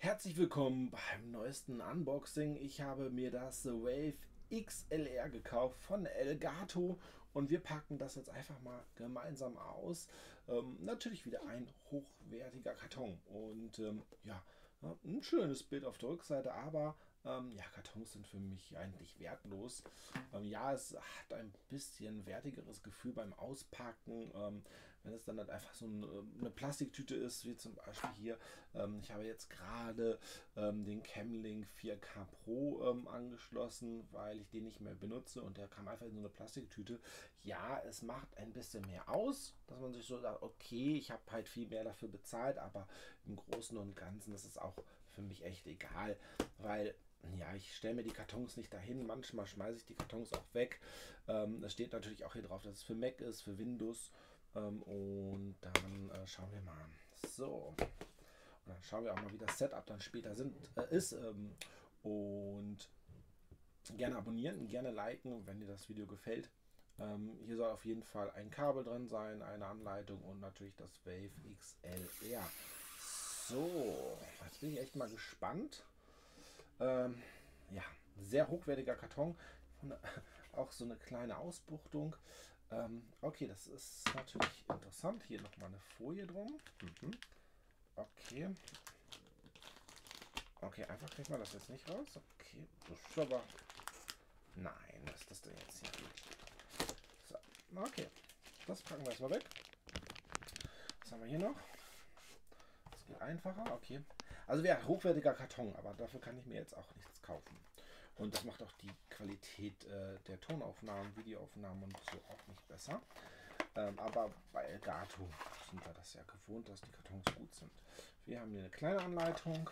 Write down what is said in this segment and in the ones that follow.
Herzlich willkommen beim neuesten Unboxing. Ich habe mir das The Wave XLR gekauft von Elgato und wir packen das jetzt einfach mal gemeinsam aus. Natürlich wieder ein hochwertiger Karton und ja, ein schönes Bild auf der Rückseite, aber ja, Kartons sind für mich eigentlich wertlos. Ja, es hat ein bisschen wertigeres Gefühl beim Auspacken, wenn es dann halt einfach so eine Plastiktüte ist, wie zum Beispiel hier. Ich habe jetzt gerade den Camlink 4K Pro angeschlossen, weil ich den nicht mehr benutze und der kam einfach in so eine Plastiktüte. Ja, es macht ein bisschen mehr aus, dass man sich so sagt, okay, ich habe halt viel mehr dafür bezahlt, aber im Großen und Ganzen ist es auch für mich echt egal, weil ja, ich stelle mir die Kartons nicht dahin. Manchmal schmeiße ich die Kartons auch weg. Es steht natürlich auch hier drauf, dass es für Mac ist, für Windows. Und dann schauen wir mal. So. Und dann schauen wir auch mal, wie das Setup dann später ist. Und gerne abonnieren, gerne liken, wenn dir das Video gefällt. Hier soll auf jeden Fall ein Kabel drin sein, eine Anleitung und natürlich das Wave XLR. So, jetzt bin ich echt mal gespannt. Ja, sehr hochwertiger Karton. Auch so eine kleine Ausbuchtung. Okay, das ist natürlich interessant. Hier nochmal eine Folie drum. Okay. Okay, einfach kriegt man das jetzt nicht raus. Okay, das ist aber. Nein, was ist das denn jetzt hier? So, okay. Das packen wir erstmal weg. Was haben wir hier noch? Das geht einfacher, okay. Also wäre hochwertiger Karton, aber dafür kann ich mir jetzt auch nichts kaufen. Und das macht auch die Qualität der Tonaufnahmen, Videoaufnahmen und so auch nicht besser. Aber bei Elgato sind wir das ja gewohnt, dass die Kartons gut sind. Wir haben hier eine kleine Anleitung.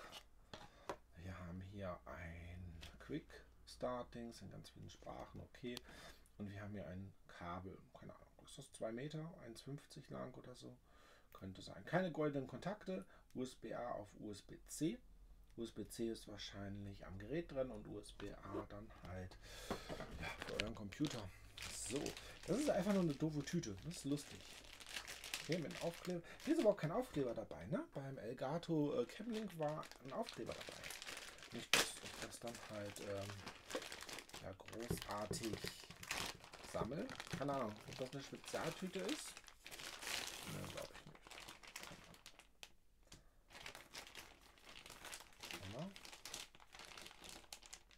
Wir haben hier ein Quick Startings in ganz vielen Sprachen, okay. Und wir haben hier ein Kabel, keine Ahnung, ist das 2 Meter, 1,50 lang oder so? Könnte sein. Keine goldenen Kontakte, USB-A auf USB-C. USB-C ist wahrscheinlich am Gerät drin und USB-A dann halt ja, für euren Computer. So, das ist einfach nur eine doofe Tüte. Das ist lustig. Okay, mit einem Aufkleber. Hier ist aber auch kein Aufkleber dabei, ne? Beim Elgato Camlink war ein Aufkleber dabei. Nicht, dass ich das dann halt ja, großartig sammle. Keine Ahnung, ob das eine Spezialtüte ist. Ne, glaube ich nicht.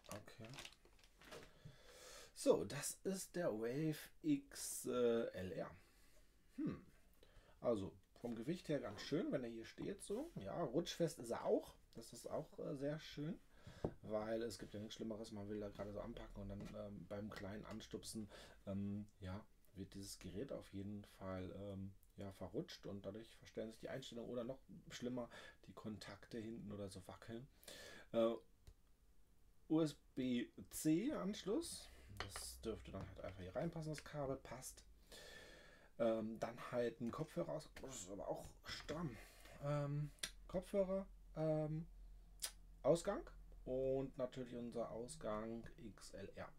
Okay. So, das ist der Wave XLR. Also vom Gewicht her ganz schön, wenn er hier steht so. Ja, rutschfest ist er auch. Das ist auch sehr schön, weil es gibt ja nichts Schlimmeres. Man will da gerade so anpacken und dann beim kleinen Anstupsen ja, wird dieses Gerät auf jeden Fall ja, verrutscht und dadurch verstellen sich die Einstellungen oder noch schlimmer, die Kontakte hinten oder so wackeln. USB-C-Anschluss. Das dürfte dann halt einfach hier reinpassen, das Kabel passt. Dann halt ein Kopfhörer aus. Das ist aber auch stramm. Kopfhörer, Ausgang und natürlich unser Ausgang XLR.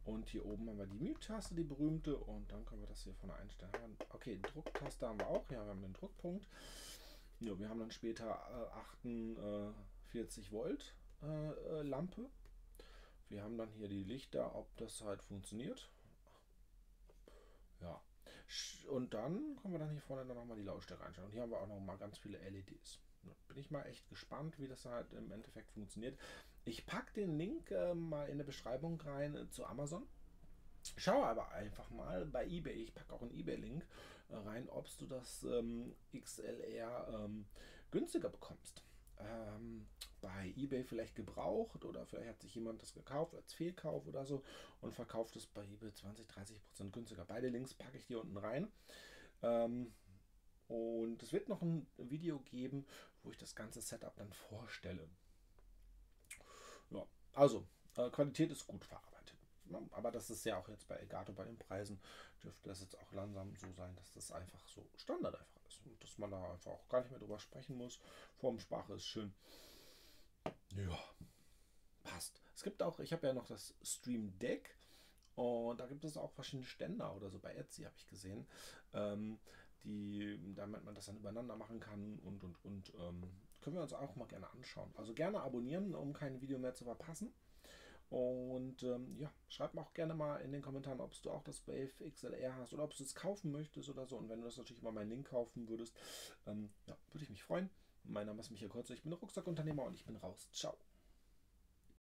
Und hier oben haben wir die Mute-Taste, die berühmte, und dann können wir das hier vorne einstellen. Okay, Drucktaste haben wir auch. Ja, wir haben den Druckpunkt. Ja, wir haben dann später 48 Volt Lampe. Wir haben dann hier die Lichter, ob das halt funktioniert. Ja. Und dann können wir dann hier vorne dann nochmal die Lautstärke einstellen. Und hier haben wir auch nochmal ganz viele LEDs. Bin ich mal echt gespannt, wie das halt im Endeffekt funktioniert. Ich packe den Link mal in der Beschreibung rein zu Amazon. Schau aber einfach mal bei eBay, ich packe auch einen eBay-Link rein, ob du das XLR günstiger bekommst. Bei eBay vielleicht gebraucht oder vielleicht hat sich jemand das gekauft als Fehlkauf oder so und verkauft es bei eBay 20-30% günstiger. Beide Links packe ich dir unten rein. Und es wird noch ein Video geben, wo ich das ganze Setup dann vorstelle. Ja, also Qualität ist gut verarbeitet. Aber das ist ja auch jetzt bei Elgato bei den Preisen, dürfte das jetzt auch langsam so sein, dass das einfach so Standard einfach ist. Und dass man da einfach auch gar nicht mehr drüber sprechen muss. Formsprache ist schön. Ja, passt. Es gibt auch, ich habe ja noch das Stream Deck und da gibt es auch verschiedene Ständer oder so. Bei Etsy habe ich gesehen, damit man das dann übereinander machen kann und. können wir uns auch mal gerne anschauen. Also gerne abonnieren, um kein Video mehr zu verpassen. Und ja, schreib mir auch gerne mal in den Kommentaren, ob du auch das Wave XLR hast oder ob du es kaufen möchtest oder so. Und wenn du das natürlich über meinen Link kaufen würdest, ja, würde ich mich freuen. Mein Name ist Michael Kurze, ich bin Rucksackunternehmer und ich bin raus. Ciao.